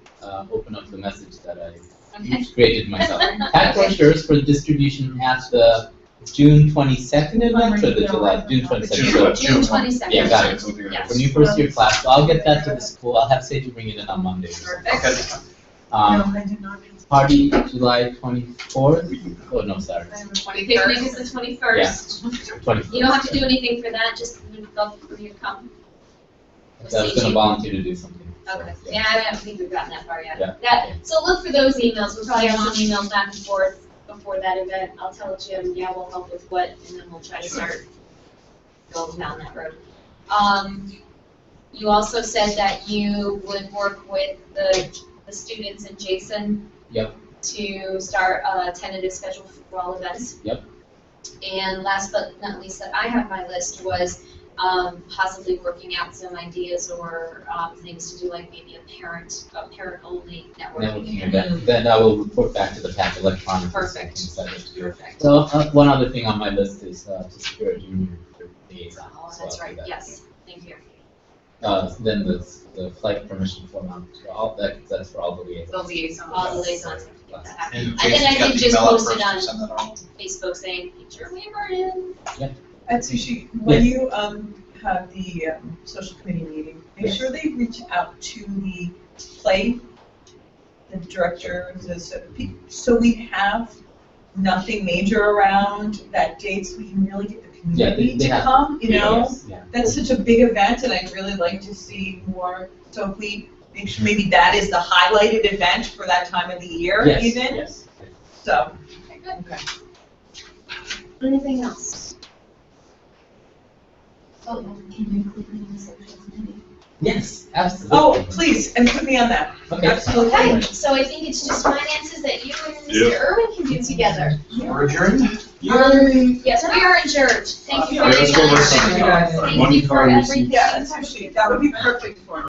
open up the message that I Okay. created myself. PAC brochures for distribution at the June 22nd event or the June 22nd? So, June 22nd. Yeah, got it. Yes. For new first year class, so I'll get that to the school, I'll have Sadie bring it in on Monday. Perfect. I did not. Party July 24th, oh no, sorry, Picnic is the 21st. 24th. You don't have to do anything for that, just we'd love for you to come. I was gonna volunteer to do something. so, Okay, yeah, I don't think we've gotten that far yet. Yeah. That, so look for those emails, we'll probably have some emails back and forth before that event. I'll tell Jim, yeah, we'll help with what, and then we'll try to start going down that road. You also said that you would work with the students and Jason. Yep. To start a tentative schedule for all events. Yep. And last but not least that I have on my list was possibly working out some ideas or things to do, like maybe a parent-only Networking networking. event, then I will report back to the PAC electronically. Perfect. so I can send it to you. Perfect. So, one other thing on my list is, to secure a junior liaison. Oh, so that's I'll do right, that. yes, thank you. Then the flight permission form, that's for all the liaisons. The liaison. All the liaisons have to get that happening. And And then I Jason's got did the just email post first it on to send that on. Facebook saying, get your waiver in. And Sushi, when Yes. you have the social committee meeting, make Yes. sure they reach out to the play, the director, so we have nothing major around that date, so we can really get the Yeah, community they to have- come, you know? Yes, yeah. That's such a big event, and I'd really like to see more, so if we make sure maybe that is the highlighted event for that time of the year Yes, even, yes. so. Okay, good. Okay. Anything else? Oh, can you include me in the social committee? Yes, absolutely. Oh, please, and put me on that. Okay. Absolutely. Okay, so I think it's just finances that you and Mr. Irwin can do together. We're adjourned? Yes, we are adjourned. Thank you Yeah, very let's go much. listen. Thank One you for card is- everything. Yeah, that's actually, that would be perfect for me.